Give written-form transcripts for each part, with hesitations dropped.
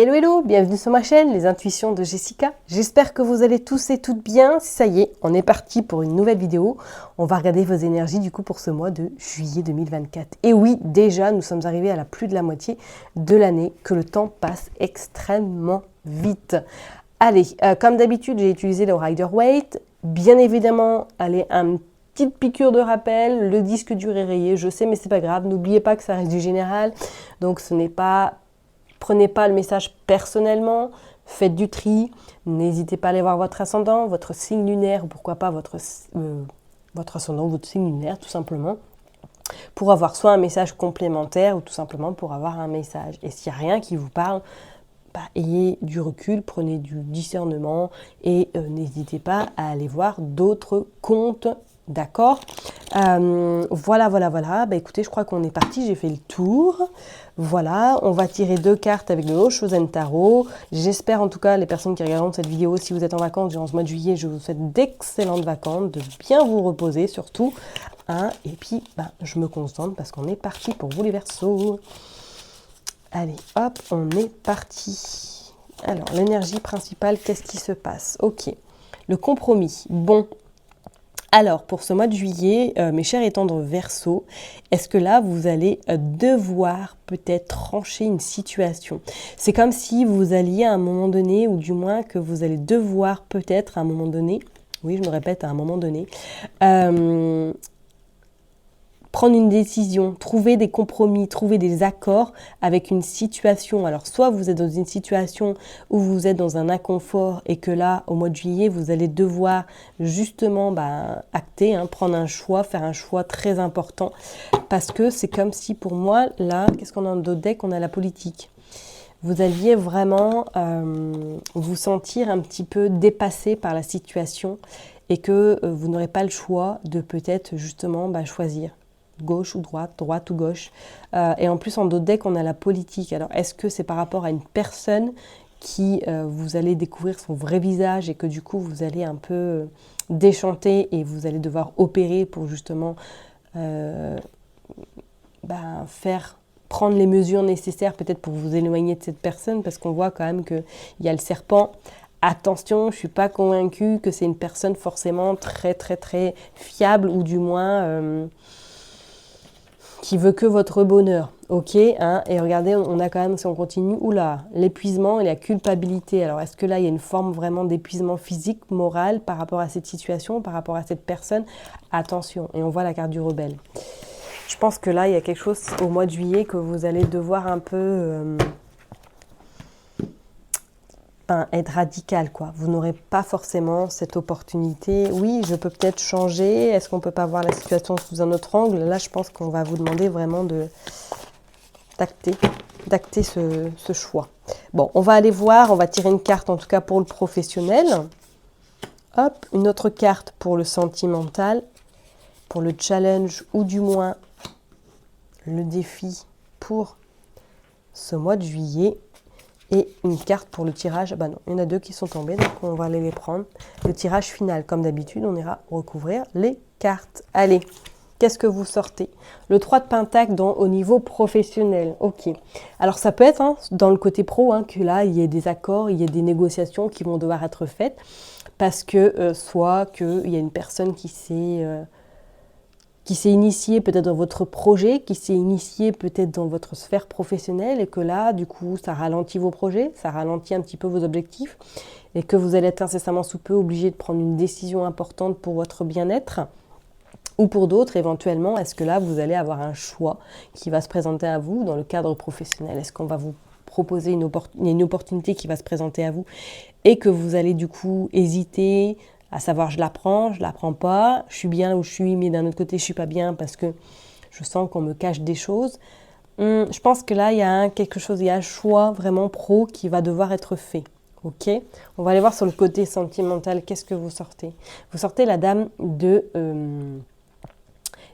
Hello hello, bienvenue sur ma chaîne, les intuitions de Jessica. J'espère que vous allez tous et toutes bien. Ça y est, on est parti pour une nouvelle vidéo. On va regarder vos énergies du coup pour ce mois de juillet 2024. Et oui, déjà, nous sommes arrivés à la plus de la moitié de l'année, que le temps passe extrêmement vite. Allez, comme d'habitude, j'ai utilisé le Rider-Waite. Bien évidemment, allez, petite piqûre de rappel, le disque dur est rayé, je sais, mais c'est pas grave. N'oubliez pas que ça reste du général, donc ce n'est pas... Prenez pas le message personnellement, faites du tri, n'hésitez pas à aller voir votre ascendant, votre signe lunaire, ou pourquoi pas votre ascendant, votre signe lunaire tout simplement, pour avoir soit un message complémentaire ou tout simplement pour avoir un message. Et s'il n'y a rien qui vous parle, ayez du recul, prenez du discernement et n'hésitez pas à aller voir d'autres comptes. D'accord, voilà. Écoutez, je crois qu'on est parti, j'ai fait le tour. Voilà, on va tirer 2 cartes avec le Oshozen Tarot. J'espère en tout cas, les personnes qui regarderont cette vidéo, si vous êtes en vacances durant ce mois de juillet, je vous souhaite d'excellentes vacances, de bien vous reposer surtout. Et puis, je me concentre parce qu'on est parti pour vous les Verseaux. Allez, hop, on est parti. Alors, l'énergie principale, qu'est-ce qui se passe? Ok, le compromis. Bon. Alors, pour ce mois de juillet, mes chers et tendres Verseaux, est-ce que là, vous allez devoir peut-être trancher une situation? C'est comme si vous alliez à un moment donné, ou du moins que vous allez devoir peut-être à un moment donné, oui, je me répète, à un moment donné, prendre une décision, trouver des compromis, trouver des accords avec une situation. Alors, soit vous êtes dans une situation où vous êtes dans un inconfort et que là, au mois de juillet, vous allez devoir justement acter, prendre un choix, faire un choix très important. Parce que c'est comme si pour moi, là, qu'est-ce qu'on a dans d'autres decks? On a la politique. Vous alliez vraiment vous sentir un petit peu dépassé par la situation et que vous n'aurez pas le choix de peut-être justement choisir. Gauche ou droite, droite ou gauche. Et en plus, en d'autres decks, on a la politique. Alors, est-ce que c'est par rapport à une personne qui, vous allez découvrir son vrai visage et que du coup, vous allez un peu déchanter et vous allez devoir opérer pour justement prendre les mesures nécessaires peut-être pour vous éloigner de cette personne, parce qu'on voit quand même qu'il y a le serpent. Attention, je ne suis pas convaincue que c'est une personne forcément très, très, très fiable ou du moins... qui veut que votre bonheur, ok, et regardez, on a quand même, si on continue, l'épuisement et la culpabilité. Alors, est-ce que là, il y a une forme vraiment d'épuisement physique, moral, par rapport à cette situation, par rapport à cette personne? Attention, et on voit la carte du rebelle. Je pense que là, il y a quelque chose au mois de juillet que vous allez devoir un peu... être radical, quoi. Vous n'aurez pas forcément cette opportunité. Oui, je peux peut-être changer. Est-ce qu'on peut pas voir la situation sous un autre angle? Là, je pense qu'on va vous demander vraiment d'acter ce choix. Bon, on va aller voir. On va tirer une carte, en tout cas pour le professionnel. Hop, une autre carte pour le sentimental, pour le challenge ou du moins le défi pour ce mois de juillet. Et une carte pour le tirage, non, il y en a 2 qui sont tombées, donc on va aller les prendre. Le tirage final, comme d'habitude, on ira recouvrir les cartes. Allez, qu'est-ce que vous sortez? Le 3 de Pentacle au niveau professionnel, ok. Alors ça peut être dans le côté pro, que là, il y ait des accords, il y ait des négociations qui vont devoir être faites, parce que soit qu'il y a une personne qui s'est initié peut-être dans votre projet, qui s'est initié peut-être dans votre sphère professionnelle et que là, du coup, ça ralentit vos projets, ça ralentit un petit peu vos objectifs et que vous allez être incessamment sous peu obligé de prendre une décision importante pour votre bien-être. Ou pour d'autres, éventuellement, est-ce que là, vous allez avoir un choix qui va se présenter à vous dans le cadre professionnel? Est-ce qu'on va vous proposer une opportunité qui va se présenter à vous et que vous allez du coup hésiter à savoir je la prends pas, je suis bien là où je suis, mais d'un autre côté je suis pas bien parce que je sens qu'on me cache des choses. Je pense que là il y a il y a un choix vraiment pro qui va devoir être fait. Ok, on va aller voir sur le côté sentimental, qu'est-ce que vous sortez? Vous sortez la dame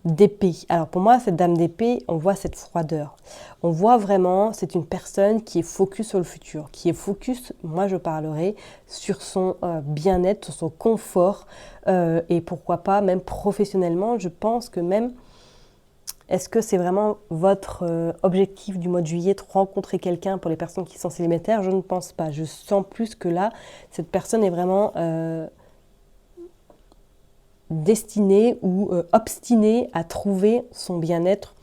d'épée. Alors pour moi, cette dame d'épée, on voit cette froideur. On voit vraiment, c'est une personne qui est focus sur le futur, qui est focus, moi je parlerai, sur son bien-être, sur son confort et pourquoi pas même professionnellement, je pense que même Est-ce que c'est vraiment votre objectif du mois de juillet de rencontrer quelqu'un pour les personnes qui sont célibataires? Je ne pense pas. Je sens plus que là, cette personne est vraiment destinée ou obstinée à trouver son bien-être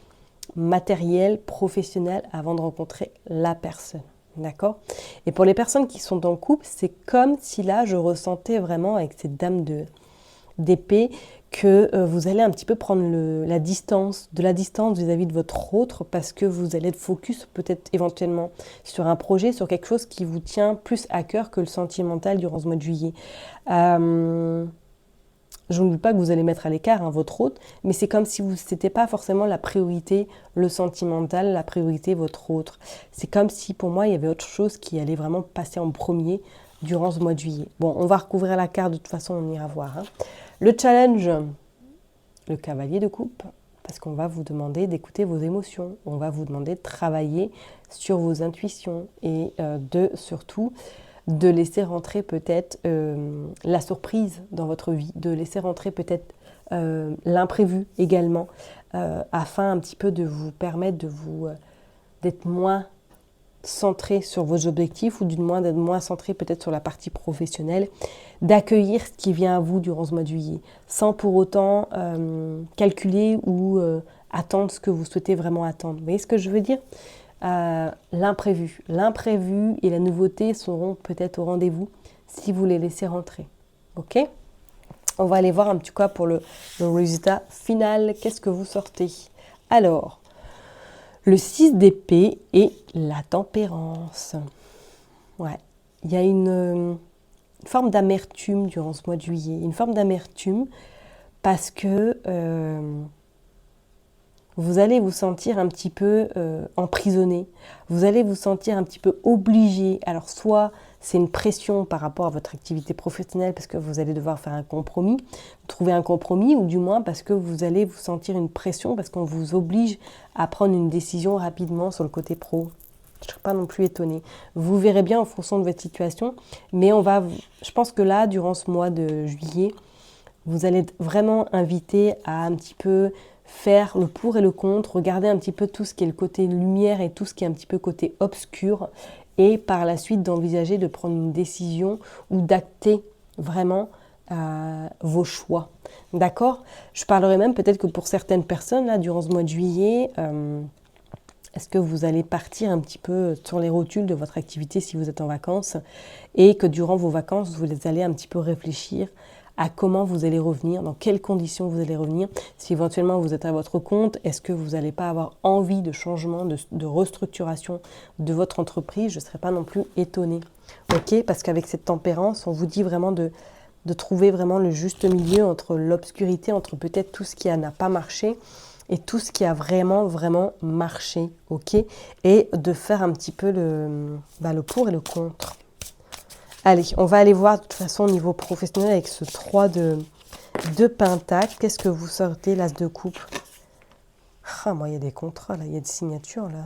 matériel, professionnel avant de rencontrer la personne. D'accord? Et pour les personnes qui sont en couple, c'est comme si là, je ressentais vraiment avec cette dame d'épée que vous allez un petit peu prendre de la distance vis-à-vis de votre autre parce que vous allez être focus peut-être éventuellement sur un projet, sur quelque chose qui vous tient plus à cœur que le sentimental durant ce mois de juillet. Je ne dis pas que vous allez mettre à l'écart votre autre, mais c'est comme si ce n'était pas forcément la priorité, le sentimental, la priorité, votre autre. C'est comme si pour moi, il y avait autre chose qui allait vraiment passer en premier durant ce mois de juillet. Bon, on va recouvrir la carte, de toute façon, on ira voir. Le challenge, le cavalier de coupe, parce qu'on va vous demander d'écouter vos émotions. On va vous demander de travailler sur vos intuitions et surtout de laisser rentrer peut-être la surprise dans votre vie, de laisser rentrer peut-être l'imprévu également, afin un petit peu de vous permettre d'être moins centré sur vos objectifs ou du moins d'être moins centré peut-être sur la partie professionnelle, d'accueillir ce qui vient à vous durant ce mois de juillet, sans pour autant calculer ou attendre ce que vous souhaitez vraiment attendre. Vous voyez ce que je veux dire? L'imprévu et la nouveauté seront peut-être au rendez-vous si vous les laissez rentrer. Ok? On va aller voir un petit peu pour le résultat final. Qu'est-ce que vous sortez? Alors, le 6 d'épée et la tempérance. Ouais, il y a une forme d'amertume durant ce mois de juillet. Une forme d'amertume parce que vous allez vous sentir un petit peu emprisonné. Vous allez vous sentir un petit peu obligé. Alors soit c'est une pression par rapport à votre activité professionnelle parce que vous allez devoir faire un compromis, trouver un compromis, ou du moins parce que vous allez vous sentir une pression parce qu'on vous oblige à prendre une décision rapidement sur le côté pro. Je ne serais pas non plus étonnée. Vous verrez bien en fonction de votre situation, mais je pense que là, durant ce mois de juillet, vous allez être vraiment invité à un petit peu faire le pour et le contre, regarder un petit peu tout ce qui est le côté lumière et tout ce qui est un petit peu côté obscur, et par la suite d'envisager de prendre une décision ou d'acter vraiment vos choix. D'accord? Je parlerai même peut-être que pour certaines personnes, là, durant ce mois de juillet, est-ce que vous allez partir un petit peu sur les rotules de votre activité si vous êtes en vacances, et que durant vos vacances, vous allez un petit peu réfléchir à comment vous allez revenir, dans quelles conditions vous allez revenir. Si éventuellement vous êtes à votre compte, est-ce que vous n'allez pas avoir envie de changement, de restructuration de votre entreprise? Je ne serais pas non plus étonnée. Ok, parce qu'avec cette tempérance, on vous dit vraiment de trouver vraiment le juste milieu entre l'obscurité, entre peut-être tout ce qui n'a pas marché et tout ce qui a vraiment, vraiment marché. Ok, et de faire un petit peu le pour et le contre. Allez, on va aller voir de toute façon au niveau professionnel avec ce 3 de Pentacle. Qu'est-ce que vous sortez, l'As de coupe? Moi, il y a des contrats, là, il y a des signatures là,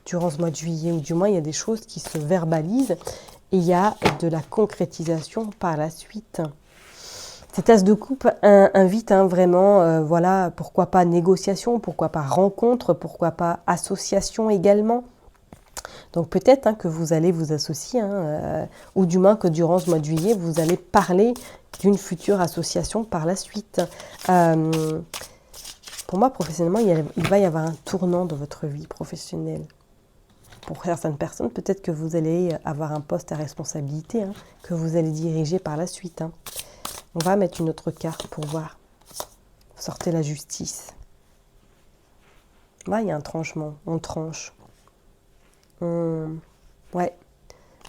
durant ce mois de juillet, ou du moins, il y a des choses qui se verbalisent et il y a de la concrétisation par la suite. Cet As de coupe invite vraiment, voilà, pourquoi pas négociation, pourquoi pas rencontre, pourquoi pas association également. Donc peut-être que vous allez vous associer, ou du moins que durant ce mois de juillet, vous allez parler d'une future association par la suite. Pour moi, professionnellement, il va y avoir un tournant dans votre vie professionnelle. Pour certaines personnes, peut-être que vous allez avoir un poste à responsabilité, que vous allez diriger par la suite. On va mettre une autre carte pour voir. Sortez la justice. Là, il y a un tranchement, on tranche. Ouais,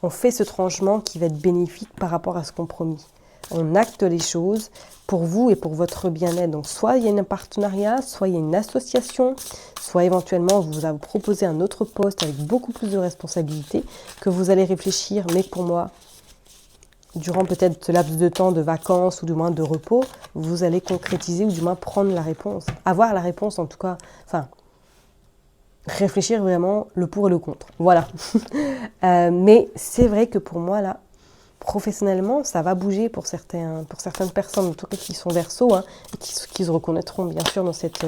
on fait ce tranchement qui va être bénéfique par rapport à ce compromis. On acte les choses pour vous et pour votre bien-être. Donc soit il y a un partenariat, soit il y a une association, soit éventuellement on vous a proposé un autre poste avec beaucoup plus de responsabilités que vous allez réfléchir. Mais pour moi, durant peut-être ce laps de temps de vacances ou du moins de repos, vous allez concrétiser ou du moins prendre la réponse. Avoir la réponse en tout cas, réfléchir vraiment le pour et le contre. Voilà. Mais c'est vrai que pour moi, là, Professionnellement, ça va bouger pour certaines personnes, en tout cas qui sont Verseaux, hein, et qui se reconnaîtront bien sûr dans cette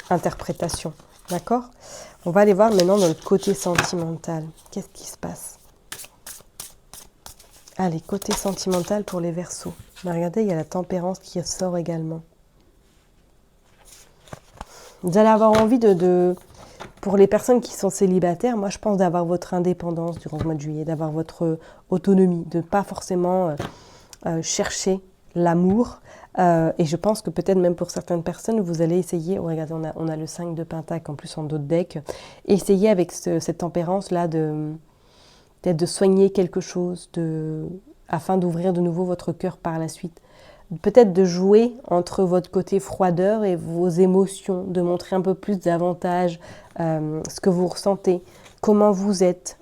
interprétation. D'accord? On va aller voir maintenant dans le côté sentimental. Qu'est-ce qui se passe? Allez, côté sentimental pour les Verseaux. Ben, regardez, il y a la tempérance qui sort également. Vous allez avoir envie pour les personnes qui sont célibataires, moi je pense d'avoir votre indépendance durant le mois de juillet, d'avoir votre autonomie, de ne pas forcément chercher l'amour. Et je pense que peut-être même pour certaines personnes, vous allez essayer, regardez, on a le 5 de Pentacle en plus en dos de deck, essayer avec cette tempérance-là peut-être de soigner quelque chose, afin d'ouvrir de nouveau votre cœur par la suite. Peut-être de jouer entre votre côté froideur et vos émotions, de montrer un peu plus davantage ce que vous ressentez, comment vous êtes,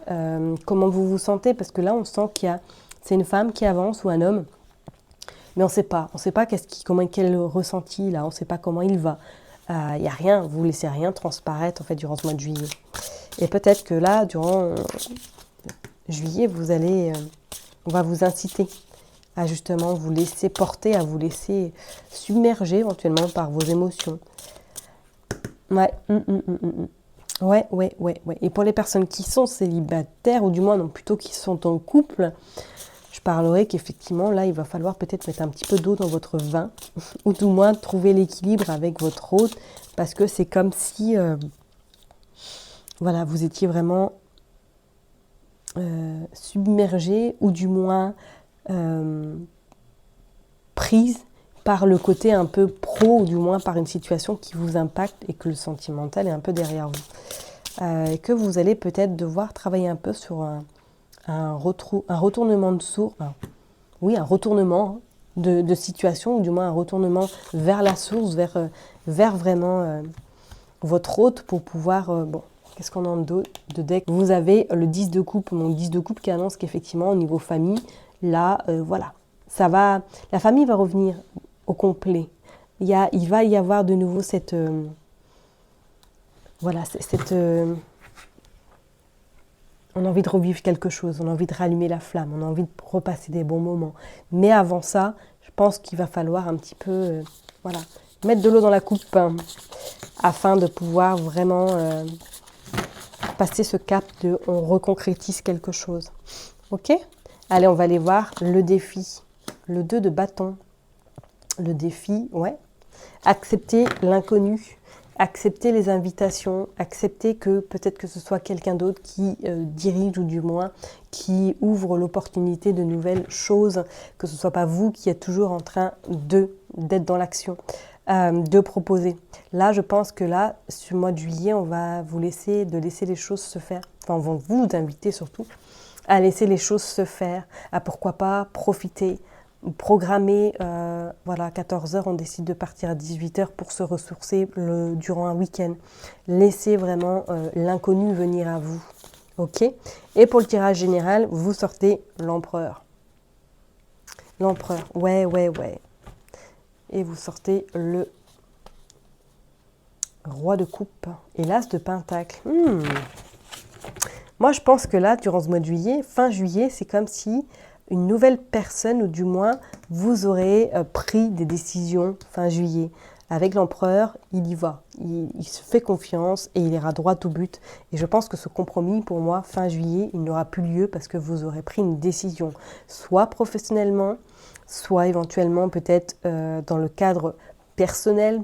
comment vous vous sentez, parce que là on sent c'est une femme qui avance ou un homme, mais on ne sait pas quel ressenti là, on ne sait pas comment il va. Il n'y a rien, vous ne laissez rien transparaître en fait durant ce mois de juillet. Et peut-être que là, durant juillet, on va vous inciter à justement vous laisser porter, à vous laisser submerger éventuellement par vos émotions. Ouais. Ouais. Et pour les personnes qui sont célibataires, ou du moins non, plutôt qui sont en couple, je parlerai qu'effectivement là, il va falloir peut-être mettre un petit peu d'eau dans votre vin, ou du moins trouver l'équilibre avec votre hôte, parce que c'est comme si, voilà, vous étiez vraiment submergé, ou du moins prise par le côté un peu pro, ou du moins par une situation qui vous impacte et que le sentimental est un peu derrière vous. Et que vous allez peut-être devoir travailler un peu sur un retournement de source, un retournement de situation, ou du moins un retournement vers la source, vers vraiment votre hôte pour pouvoir... qu'est-ce qu'on a en dos de deck? Vous avez le 10 de coupe, mon 10 de coupe qui annonce qu'effectivement au niveau famille, là, voilà, la famille va revenir au complet. Il va y avoir de nouveau on a envie de revivre quelque chose, on a envie de rallumer la flamme, on a envie de repasser des bons moments. Mais avant ça, je pense qu'il va falloir un petit peu, mettre de l'eau dans la coupe, hein, afin de pouvoir vraiment passer ce cap de on reconcrétise quelque chose. Ok? Allez, on va aller voir le défi. Le 2 de bâton. Le défi, ouais. Accepter l'inconnu. Accepter les invitations. Accepter que peut-être que ce soit quelqu'un d'autre qui dirige, ou du moins qui ouvre l'opportunité de nouvelles choses. Que ce ne soit pas vous qui êtes toujours en train d'être dans l'action. De proposer. Là, je pense que là, ce mois de juillet, on va vous laisser les choses se faire. Enfin, on va vous inviter surtout à laisser les choses se faire, à pourquoi pas profiter, programmer, 14h, on décide de partir à 18h pour se ressourcer durant un week-end. Laissez vraiment l'inconnu venir à vous. Ok? Et pour le tirage général, vous sortez l'empereur. L'empereur, ouais. Et vous sortez le roi de coupe et l'as de pentacle. Moi, je pense que là, durant ce mois de juillet, fin juillet, c'est comme si une nouvelle personne, ou du moins, vous aurez pris des décisions fin juillet. Avec l'empereur, il y va. Il se fait confiance et il ira droit au but. Et je pense que ce compromis, pour moi, fin juillet, il n'aura plus lieu parce que vous aurez pris une décision, soit professionnellement, soit éventuellement peut-être dans le cadre personnel,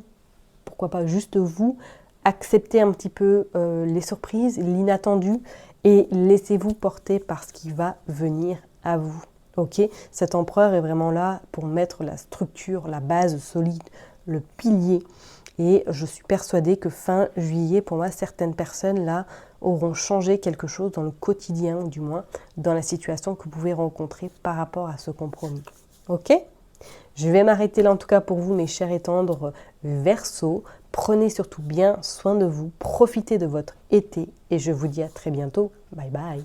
pourquoi pas juste vous, acceptez un petit peu les surprises, l'inattendu, et laissez-vous porter par ce qui va venir à vous. Ok, cet empereur est vraiment là pour mettre la structure, la base solide, le pilier. Et je suis persuadée que fin juillet, pour moi, certaines personnes là auront changé quelque chose dans le quotidien, ou du moins dans la situation que vous pouvez rencontrer par rapport à ce compromis. Ok? Je vais m'arrêter là en tout cas pour vous, mes chers et tendres Verseaux. Prenez surtout bien soin de vous, profitez de votre été et je vous dis à très bientôt. Bye bye.